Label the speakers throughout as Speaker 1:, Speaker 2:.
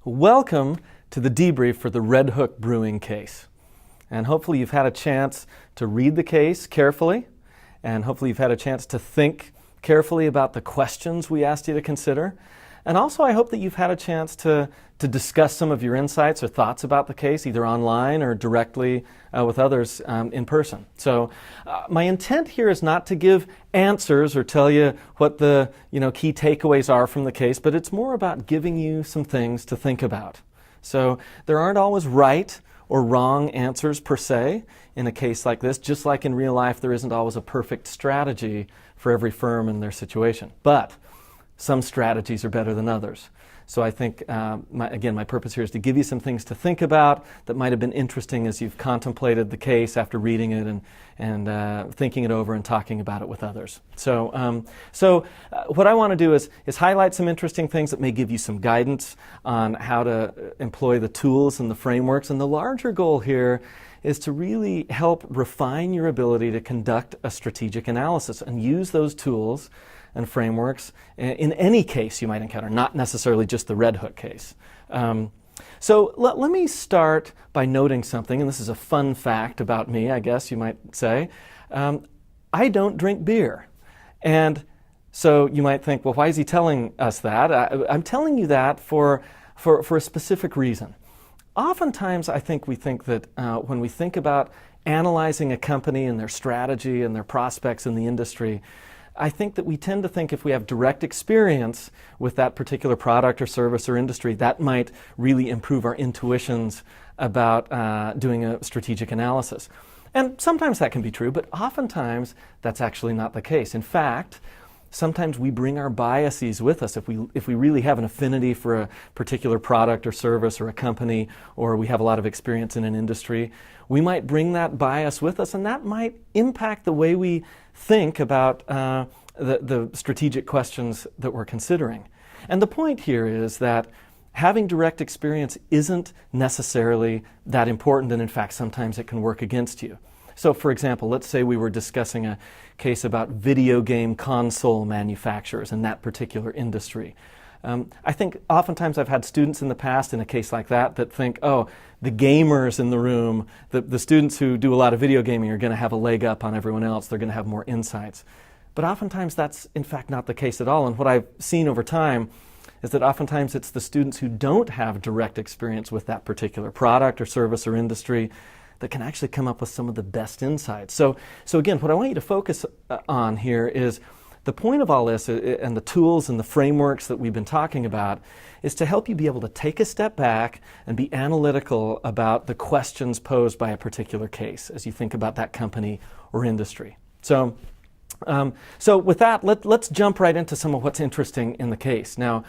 Speaker 1: Welcome to the debrief for the Red Hook Brewing case. And hopefully you've had a chance to read the case carefully, and hopefully you've had a chance to think carefully about the questions we asked you to consider. And also I hope that you've had a chance to discuss some of your insights or thoughts about the case, either online or directly with others in person. So my intent here is not to give answers or tell you what the key takeaways are from the case, but it's more about giving you some things to think about. So there aren't always right or wrong answers per se in a case like this. Just like in real life, there isn't always a perfect strategy for every firm and their situation. But some strategies are better than others. So I think, my purpose here is to give you some things to think about that might have been interesting as you've contemplated the case after reading it and thinking it over and talking about it with others. So what I want to do is highlight some interesting things that may give you some guidance on how to employ the tools and the frameworks. And the larger goal here is to really help refine your ability to conduct a strategic analysis and use those tools and frameworks in any case you might encounter, not necessarily just the Red Hook case. So let me start by noting something, and this is a fun fact about me, I guess you might say. I don't drink beer. And so you might think, well, why is he telling us that? I'm telling you that for a specific reason. Oftentimes, I think we think that when we think about analyzing a company and their strategy and their prospects in the industry, I think that we tend to think if we have direct experience with that particular product or service or industry, that might really improve our intuitions about doing a strategic analysis. And sometimes that can be true, but oftentimes that's actually not the case. In fact, sometimes we bring our biases with us. If we really have an affinity for a particular product or service or a company, or we have a lot of experience in an industry, we might bring that bias with us, and that might impact the way we think about the strategic questions that we're considering. And the point here is that having direct experience isn't necessarily that important, and in fact sometimes it can work against you. So for example, let's say we were discussing a case about video game console manufacturers in that particular industry. I think oftentimes I've had students in the past in a case like that think, oh, the gamers in the room, the students who do a lot of video gaming are going to have a leg up on everyone else. They're going to have more insights. But oftentimes that's in fact not the case at all. And what I've seen over time is that oftentimes it's the students who don't have direct experience with that particular product or service or industry that can actually come up with some of the best insights. So again, what I want you to focus on here is the point of all this and the tools and the frameworks that we've been talking about is to help you be able to take a step back and be analytical about the questions posed by a particular case as you think about that company or industry. So with that, let's jump right into some of what's interesting in the case. Now,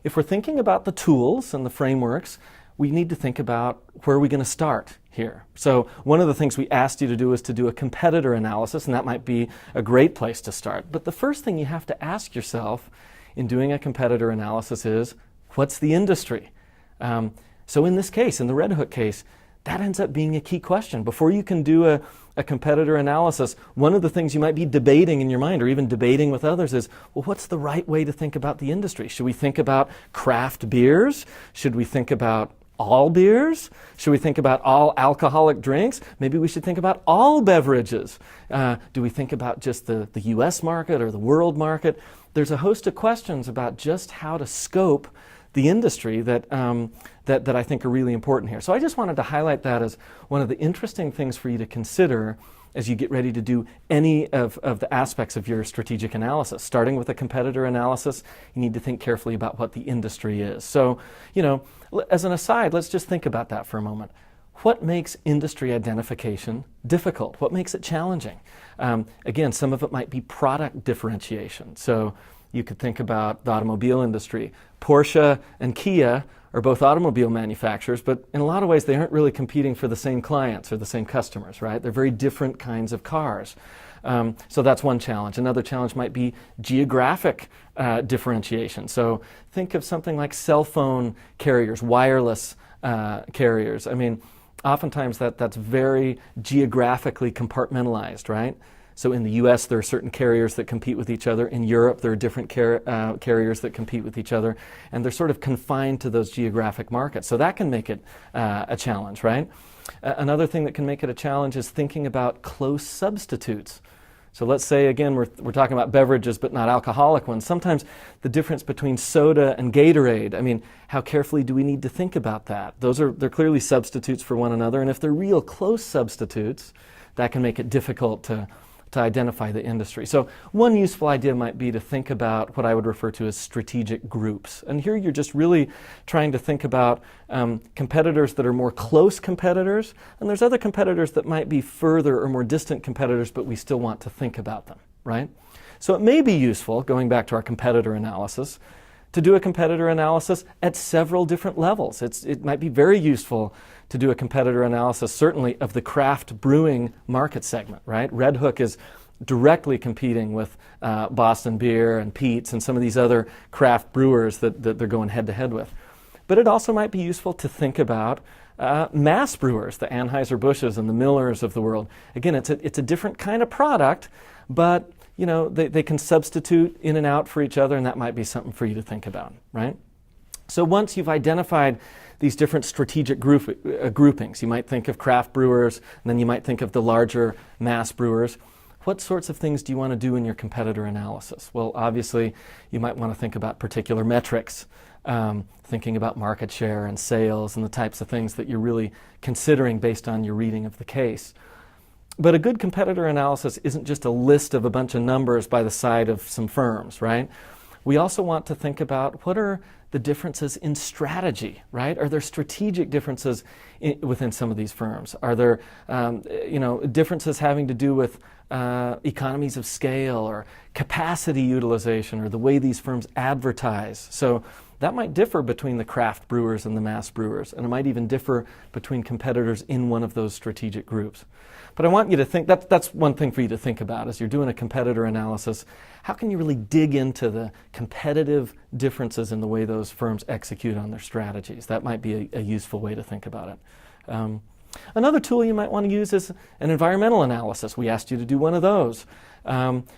Speaker 1: if we're thinking about the tools and the frameworks, we need to think about where are we going to start here. So one of the things we asked you to do is to do a competitor analysis, and that might be a great place to start. But the first thing you have to ask yourself in doing a competitor analysis is, what's the industry? So in this case, in the Red Hook case, that ends up being a key question. Before you can do a competitor analysis, one of the things you might be debating in your mind or even debating with others is, well, what's the right way to think about the industry? Should we think about craft beers? Should we think about all beers? Should we think about all alcoholic drinks? Maybe we should think about all beverages. Do we think about just the US market or the world market? There's a host of questions about just how to scope the industry that I think are really important here. So I just wanted to highlight that as one of the interesting things for you to consider as you get ready to do any of the aspects of your strategic analysis. Starting with a competitor analysis, you need to think carefully about what the industry is. So, as an aside, let's just think about that for a moment. What makes industry identification difficult? What makes it challenging? Again, some of it might be product differentiation. So you could think about the automobile industry. Porsche and Kia are both automobile manufacturers, but in a lot of ways they aren't really competing for the same clients or the same customers, right? They're very different kinds of cars. So that's one challenge. Another challenge might be geographic differentiation. So think of something like cell phone carriers, wireless carriers. I mean, oftentimes that's very geographically compartmentalized, right? So in the US, there are certain carriers that compete with each other. In Europe, there are different carriers that compete with each other, and they're sort of confined to those geographic markets. So that can make it a challenge, right? Another thing that can make it a challenge is thinking about close substitutes. So let's say, again, we're talking about beverages, but not alcoholic ones. Sometimes the difference between soda and Gatorade, I mean, how carefully do we need to think about that? They're clearly substitutes for one another, and if they're real close substitutes, that can make it difficult to identify the industry. So one useful idea might be to think about what I would refer to as strategic groups. And here you're just really trying to think about competitors that are more close competitors, and there's other competitors that might be further or more distant competitors, but we still want to think about them, right? So it may be useful, going back to our competitor analysis, to do a competitor analysis at several different levels. It might be very useful to do a competitor analysis, certainly of the craft brewing market segment, right? Red Hook is directly competing with Boston Beer and Pete's and some of these other craft brewers that they're going head-to-head with. But it also might be useful to think about mass brewers, the Anheuser-Busch's and the Millers of the world. Again, it's a different kind of product, but you know, they can substitute in and out for each other, and that might be something for you to think about, right? So once you've identified these different strategic groupings, you might think of craft brewers, and then you might think of the larger mass brewers. What sorts of things do you want to do in your competitor analysis? Well, obviously, you might want to think about particular metrics, thinking about market share and sales and the types of things that you're really considering based on your reading of the case. But a good competitor analysis isn't just a list of a bunch of numbers by the side of some firms, right? We also want to think about what are the differences in strategy, right? Are there strategic differences within some of these firms? Are there differences having to do with economies of scale or capacity utilization or the way these firms advertise? So that might differ between the craft brewers and the mass brewers, and it might even differ between competitors in one of those strategic groups. But I want you to think, that's one thing for you to think about as you're doing a competitor analysis. How can you really dig into the competitive differences in the way those firms execute on their strategies? That might be a useful way to think about it. Another tool you might want to use is an environmental analysis. We asked you to do one of those.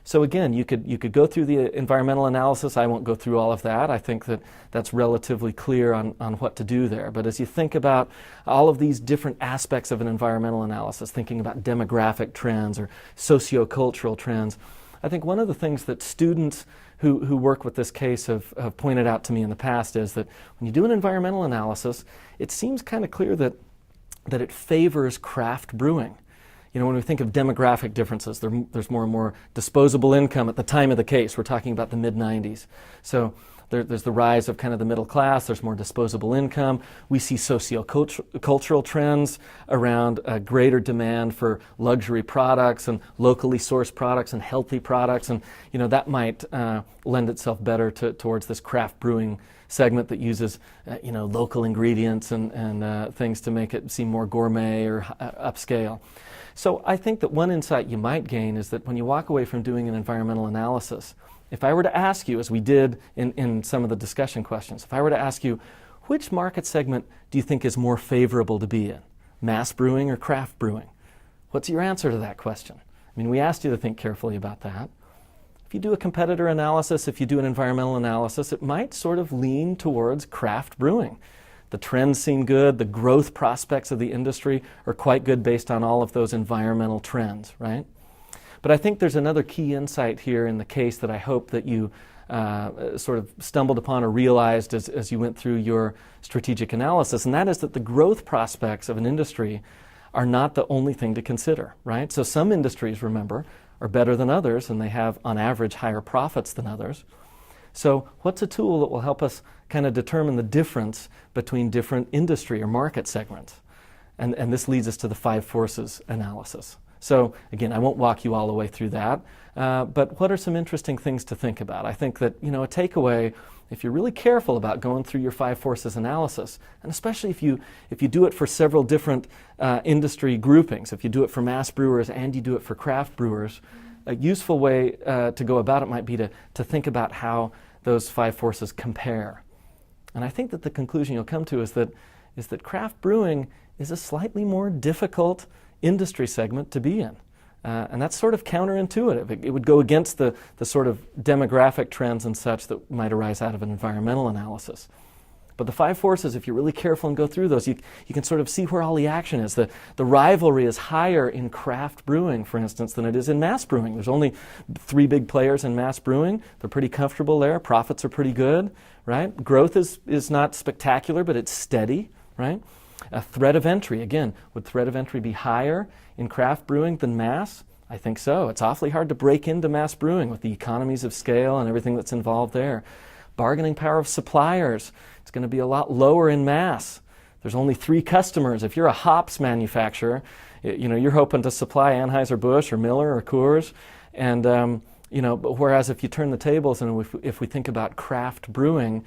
Speaker 1: So again, you could go through the environmental analysis. I won't go through all of that. I think that that's relatively clear on what to do there. But as you think about all of these different aspects of an environmental analysis, thinking about demographic trends or sociocultural trends, I think one of the things that students who work with this case have pointed out to me in the past is that when you do an environmental analysis, it seems kind of clear that it favors craft brewing. You know, when we think of demographic differences, there's more and more disposable income at the time of the case. We're talking about the mid-90s. So there's the rise of kind of the middle class. There's more disposable income. We see sociocultural trends around a greater demand for luxury products and locally sourced products and healthy products. And, you know, that might lend itself better towards this craft brewing segment that uses, local ingredients and things to make it seem more gourmet or upscale. So I think that one insight you might gain is that when you walk away from doing an environmental analysis, if I were to ask you, as we did in some of the discussion questions, if I were to ask you, which market segment do you think is more favorable to be in, mass brewing or craft brewing? What's your answer to that question? I mean, we asked you to think carefully about that. If you do a competitor analysis, if you do an environmental analysis, it might sort of lean towards craft brewing. The trends seem good. The growth prospects of the industry are quite good based on all of those environmental trends, right? But I think there's another key insight here in the case that I hope that you sort of stumbled upon or realized as you went through your strategic analysis, and that is that the growth prospects of an industry are not the only thing to consider, right? So some industries, remember, are better than others, and they have, on average, higher profits than others. So what's a tool that will help us kind of determine the difference between different industry or market segments? And this leads us to the 5 forces analysis. So again, I won't walk you all the way through that, but what are some interesting things to think about? I think that, a takeaway, if you're really careful about going through your 5 forces analysis, and especially if you do it for several different industry groupings, if you do it for mass brewers and you do it for craft brewers, a useful way to go about it might be to think about how those 5 forces compare. And I think that the conclusion you'll come to is that craft brewing is a slightly more difficult industry segment to be in. And that's sort of counterintuitive. It would go against the sort of demographic trends and such that might arise out of an environmental analysis. But the 5 forces, if you're really careful and go through those, you can sort of see where all the action is. The rivalry is higher in craft brewing, for instance, than it is in mass brewing. There's only 3 big players in mass brewing. They're pretty comfortable there. Profits are pretty good, right? Growth is not spectacular, but it's steady, right? A threat of entry, again, would threat of entry be higher in craft brewing than mass? I think so. It's awfully hard to break into mass brewing with the economies of scale and everything that's involved there. Bargaining power of suppliers, it's going to be a lot lower in mass. There's only 3 customers. If you're a hops manufacturer, you're hoping to supply Anheuser-Busch or Miller or Coors, and but whereas if you turn the tables and if we think about craft brewing,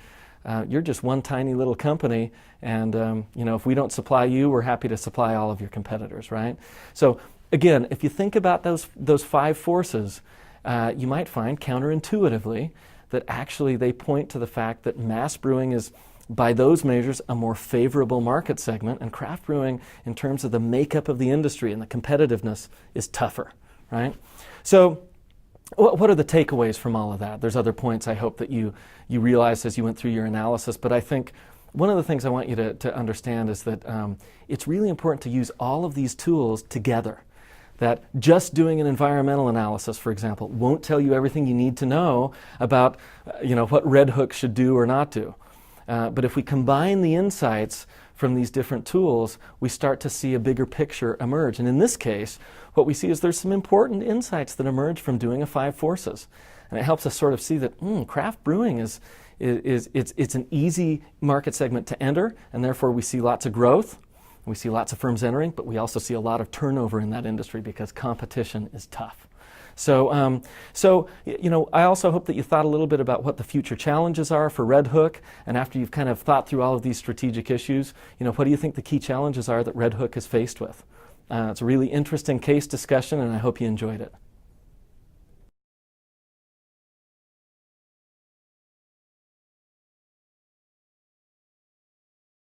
Speaker 1: you're just one tiny little company, and if we don't supply you, we're happy to supply all of your competitors, right? So again, if you think about those 5 forces, you might find counterintuitively that actually they point to the fact that mass brewing is, by those measures, a more favorable market segment, and craft brewing, in terms of the makeup of the industry and the competitiveness, is tougher, right? So what are the takeaways from all of that? There's other points I hope that you realized as you went through your analysis, but I think one of the things I want you to understand is that it's really important to use all of these tools together. That just doing an environmental analysis, for example, won't tell you everything you need to know about what Red Hook should do or not do. But if we combine the insights from these different tools, we start to see a bigger picture emerge. And in this case, what we see is there's some important insights that emerge from doing a 5 forces. And it helps us sort of see that craft brewing it's an easy market segment to enter, and therefore we see lots of growth. We see lots of firms entering, but we also see a lot of turnover in that industry because competition is tough. So I also hope that you thought a little bit about what the future challenges are for Red Hook, and after you've kind of thought through all of these strategic issues, what do you think the key challenges are that Red Hook is faced with? It's a really interesting case discussion, and I hope you enjoyed it.